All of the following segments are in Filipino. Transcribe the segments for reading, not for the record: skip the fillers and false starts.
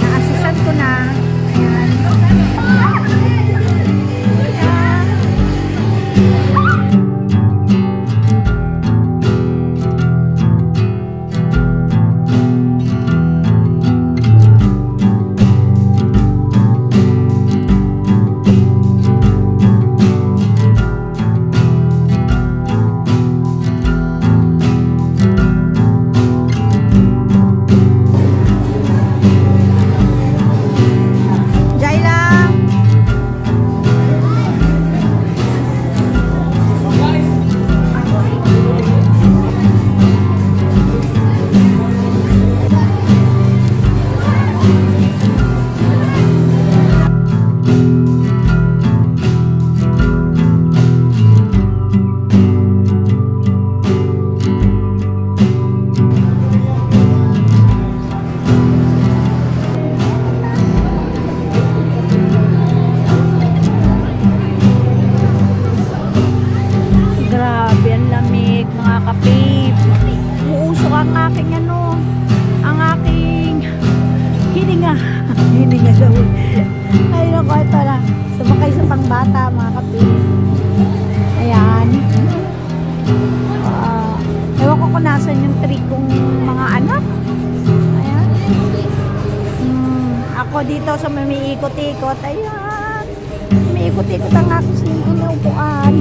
Naasisan ko na. Ayan. Hininga daw. Ay naku, ito na. Sumakay sa pangbata mga kapatid. Ayan. Ewan ko kung nasan yung tree kong mga anak. Ayan. Ako dito sa mamiikot-ikot. Ayan. Mamiikot-ikot ang ako sa upuan.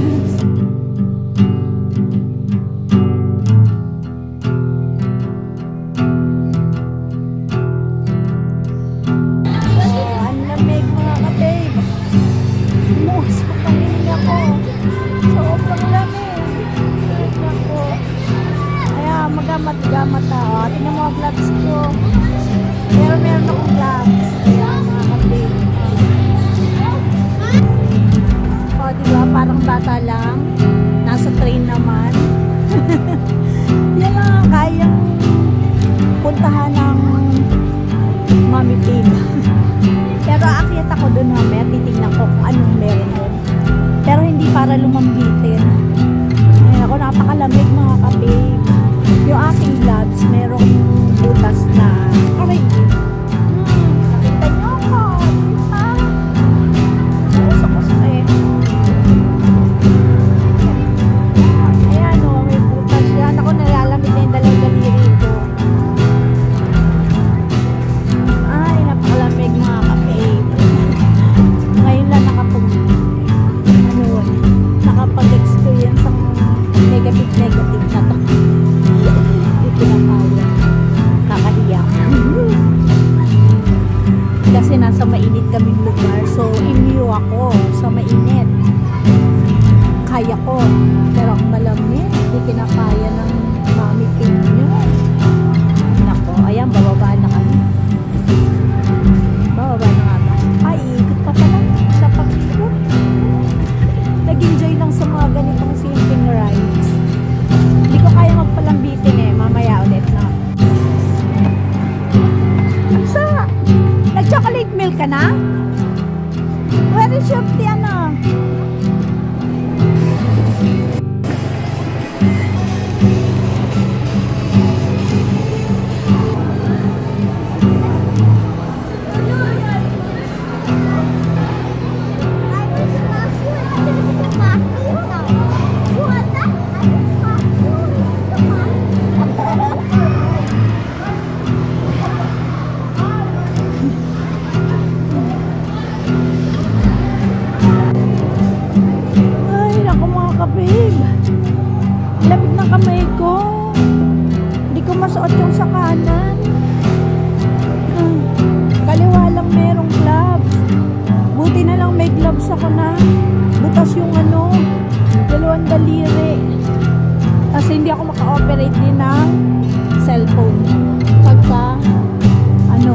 Gamat ah. Tingnan mo ang gloves ko. Pero meron akong gloves. Ayan mga kapatid. O diba parang bata lang. Nasa train naman. Yan lang ang kayang puntahan ng Mami Pig. Pero aakyat ako dun mamaya. Titignan ko kung anong meron dun. Pero hindi para lumambitin. Ayan ako, napakalamig mga kapatid. Yung aking gloves, merong butas na aray. Nakita nyo ako. Diba? Usok-usok eh. Ayan o, may butas yan. Ako nalalamig na yung dalawang daliri ko. Ay, napakalamig mga kapatid. Ngayon lang nakapag-experience ang negative na to. Kakahiya. Kasi nasa mainit kaming lugar. So, immune ako sa mainit. Kaya ko. Pero ang malamig, hindi kinakaya ng Mami Pig nyo. Nako, ayan, bababa na kami. Bababa na nga ba? Ay, ikot pa pala sa pag-ikot. Nag-enjoy lang sa mga ganitong simpleng rides. Hindi ko kaya magpalambitin eh. Mamaya ulit na. Ansa? Nag-chocolate milk ka na? Where is your tea, ano? Lamig ng kamay ko. Hindi ko masuot yung sa kanan. Kaliwa lang merong gloves. Buti na lang may gloves ako na. Butas yung ano, dalawang daliri. Kasi hindi ako maka-operate din ng cellphone. Pagka ano,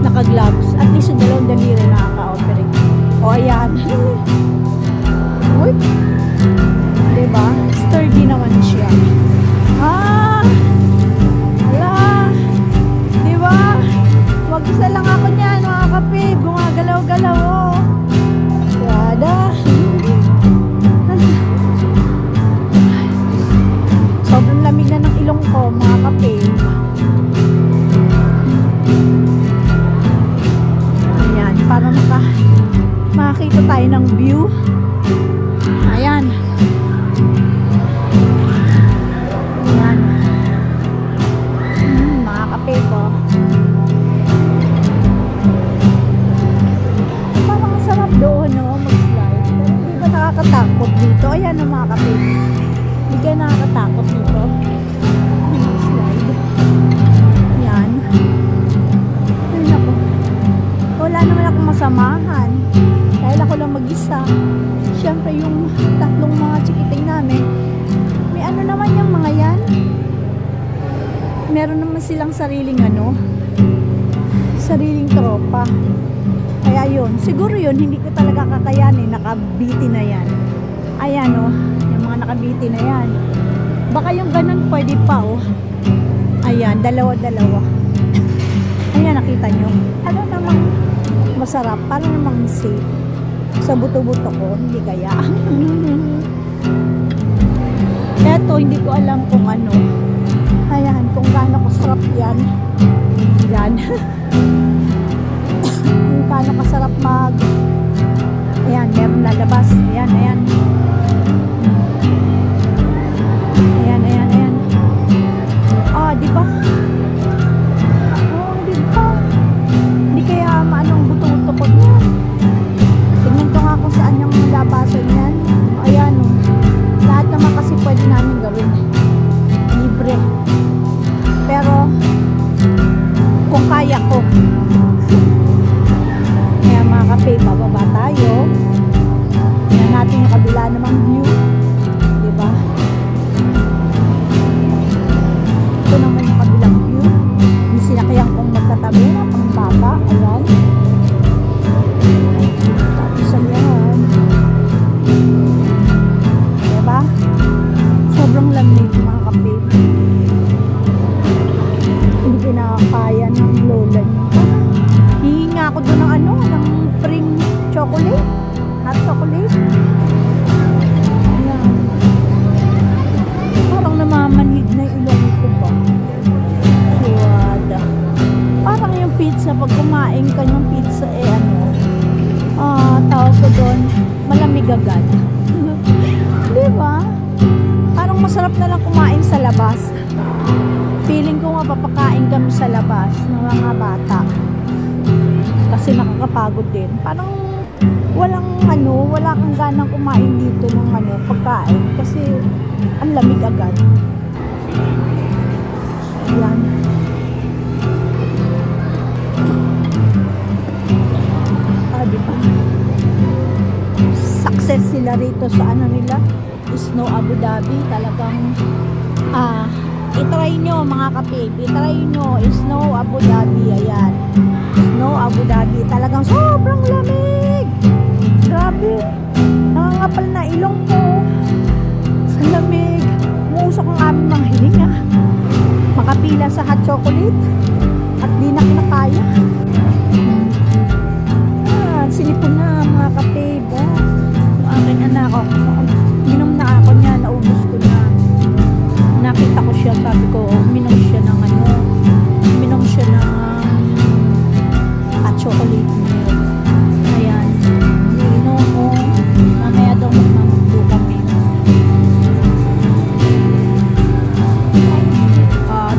naka-gloves. At least yung dalawang daliri nakaka-operate. O ayan. Uy. Diba? Sturdy naman siya. Hala. Diba? Mag-isa lang ako niyan, mga kapib. Gumagalaw-galaw, oh. Yada. mga kape. Ayan, para makakita tayo ng view. Ayan. Ayan. Mga kape po. Parang sarap doon, no? Mag-slide. Pero hindi ba nakakatakot dito? Ayan ang mga kape. Hindi kaya nakakatakot dito. Mag-slide. Ayan. Ayun ako. Wala naman akong masamahan. Dahil ako lang mag-isa. Siyempre yung tatlong mga chikiting namin, may ano naman yung mga yan. Meron naman silang sariling sariling tropa. Kaya yun, siguro yun, hindi ko talaga kakayanin. Nakabiti na yan. Ayan yung mga nakabiti na yan. Baka yung ganun pwede pa Ayan, dalawa-dalawa. Ayan, nakita nyo. Ano namang masarap, parang namang safe. Sa buto-buto ko, hindi kaya. Eto, hindi ko alam kung ano. Ayan, kung gaano kasarap yan. Yan. Kung gaano kasarap ayan, meron lalabas. Ayan, ayan. Ayan, ayan, ayan. Diba? Diba? Hindi kaya maanong buto-buto ko yan. Tingnan ko nga kung saan yung labasan yan. Ayan lahat naman kasi pwede namin gawin. Libre. Pero kung kaya ko. Kaya mga kape, bababa tayo. Tingnan natin yung kabila namang view. Diba? Ito naman yung kabilang view. Yung sinakyan kong magkatabi na pang baba. Ayan. Tapos ayan. Diba? Sobrang lamig mga kape. Hindi kinakaya ng lola niya. Hihinga ako doon ng spring chocolate. Hot chocolate. Ayan. Parang namamanhid na ilong ko ba? Suwada. Parang yung pizza, pag kumain ka ng pizza tawag ko doon, malamig agad. Diba? Parang masarap na lang kumain sa labas. Feeling ko nga papakain kami sa labas ng mga bata. Kasi nakakapagod din. Parang wala kang ganang kumain dito ng pagkain. Kasi ang lamig agad. Ayan. Diba? Success sila rito sa nila, Snow Abu Dhabi. Talagang itry nyo mga kape, itry nyo Snow Abu Dhabi. Ayan, Snow Abu Dhabi, talagang sobrang lamig. Grabe, nangangapal na ilong ko sa lamig. Umuusok ang aming mga hilinga. Makapila sa hot chocolate at di na kinakaya. Sinipon na mga kape ba? Ang aking anak ko, minom na ako niya, naubos ko na. Nakita ko siya, sabi ko, minom siya ng hot chocolate milk. Ayan, minom mo, mamaya daw magmamagdo kami.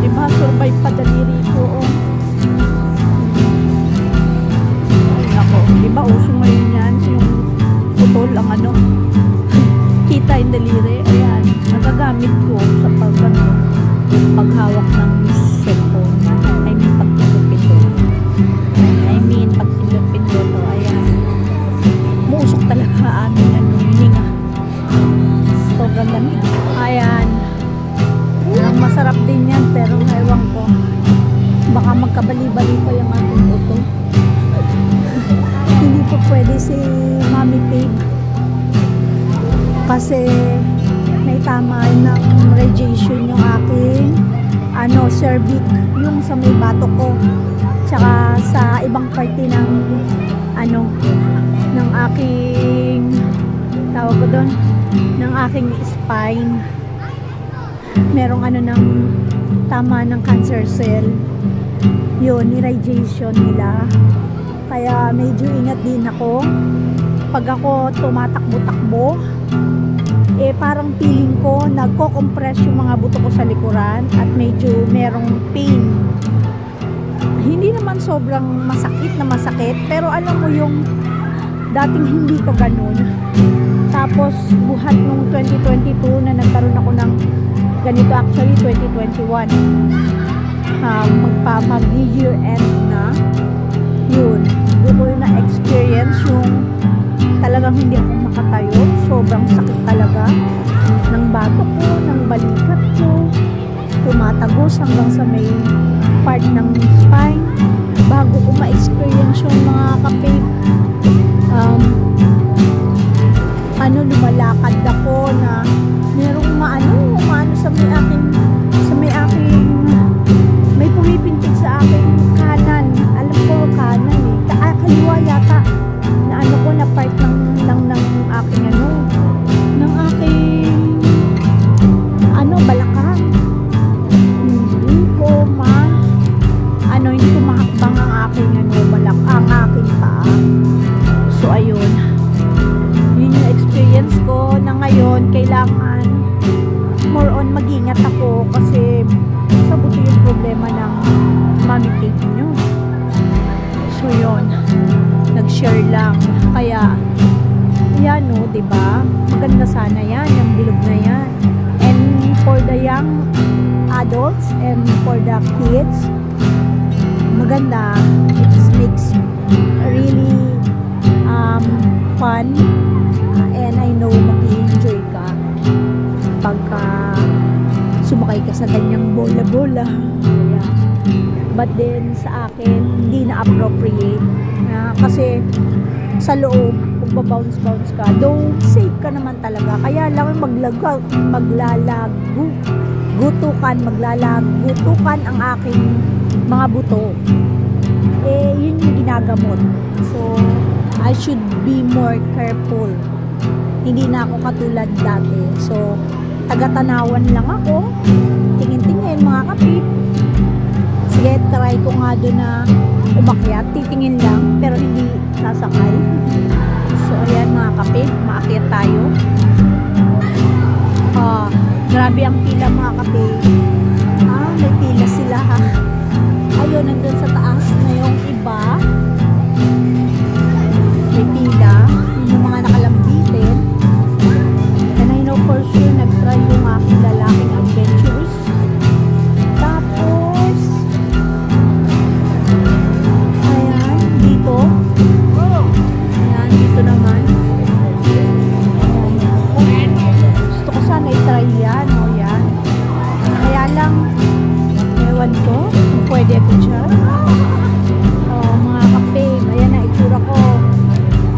Diba, survive pa daliri ko. Diba uso ngayon yan yung putol ang kita yung daliri. Ayan, nagagamit ko sa paghawak ng cellphone. I mean pagpindot-pindot to. Ayan, muusok talaga aming hininga. Sobrang lamig. Ayan, masarap din yan, pero ewan ko, baka magkabali-bali pa yung ating buto. Hindi po pwede si Mami Pig kasi may tama ng radiation yung aking cervix, yung sa may bato ko, tsaka sa ibang parte ng ng aking tawag ko doon, ng aking spine. Merong tama ng cancer cell. Yun, ni-radiation nila. Kaya medyo ingat din ako. Pag ako tumatakbo-takbo, eh parang feeling ko nagko-compress yung mga buto ko sa likuran at medyo merong pain. Hindi naman sobrang masakit na masakit, pero alam mo yung dating hindi ko ganun. Tapos buhat nung 2022 na nagkaroon ako ng ganito, actually 2021. Mag-year end na. Yun, doon ko na experience yung talagang hindi ako makatayo. Sobrang sakit talaga ng bato ko, ng balikat ko, tumatagos hanggang sa may part ng spine. Bago ko ma-experience yung mga kape, lumalakad ako na merong maano sa may aking may pumipintig sa aking kanan. Alam ko kanan eh. Kaliwa yata na ko na part ng aking ng aking balakang. Hindi ko hindi ko mahakbang ang aking ang aking paa. So ayun, yun yung experience ko na ngayon kailangan more on mag-ingat ako kasi sa buto yung problema ng mamitig nyo. So yun, nag-share lang. Kaya yan diba? Maganda sana yan, yung bilog na yan. And for the young adults and for the kids, maganda. It makes really fun, and I know mag-i-enjoy ka pagka sumakay ka sa ganyang bola-bola. Yeah. But then sa akin hindi na appropriate kasi sa loob magba-bounce ka, though safe ka naman talaga, kaya lang maglalagutukan ang aking mga buto. Yun yung ginagamot. So I should be more careful. Hindi na ako katulad dati. So taga-tanawan lang ako, tingin-tingin mga kapit. Sige, try ko nga doon na umakyat, titingin lang pero hindi sasakay. So ayan mga kapit, maakyat tayo. Grabe ang pila mga kapit. May pila sila ha. Ayun, nandun sa taas na yung iba. May pila, yung mga nakalambitin. And I know for sure nag-try yung aking lalaking adventures. Tapos ayan, dito. Ayan, dito naman. Ayan. Gusto ko sana i-try yan. Yan. Kaya lang ewan ko kung pwede ako dyan. Mga kape, ayan na itsura ko.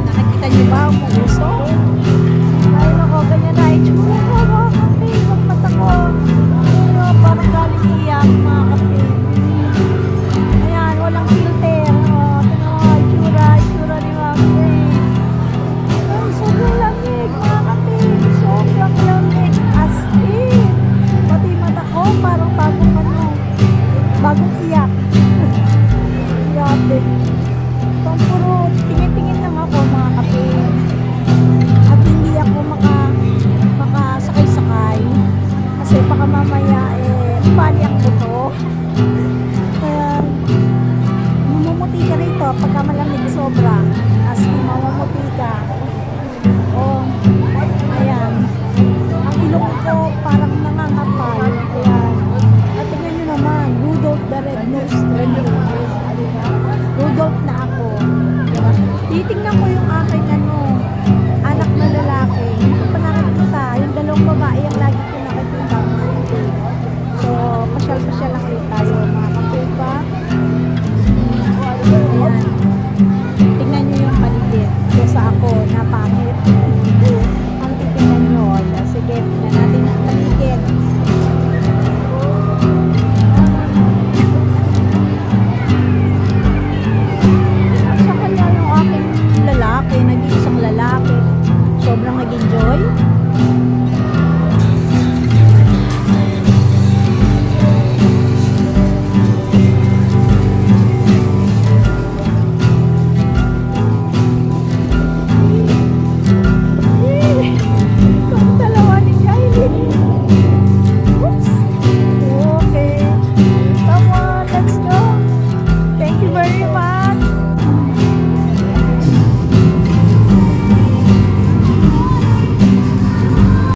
Nakikita niyo ba ang uso? Ay nako, ganyan na itsura ko mga kape. Magmata ko. Parang galing iyak mga kape. Ayan, walang filter. Itsura ni mga kape. Ay, sobrang lamig mga kape. Sobrang lamig. As in. Pati mata ko parang bagong iyak. Grabe. Puro tingin-tingin lang ako mga kape. At hindi ako makasakay-sakay. Kasi baka mamaya bali ang buto. Kaya mamumuti ka rito pagka malamig sobra. As in, mamumuti ka. Ayan. Ang ilong ko parang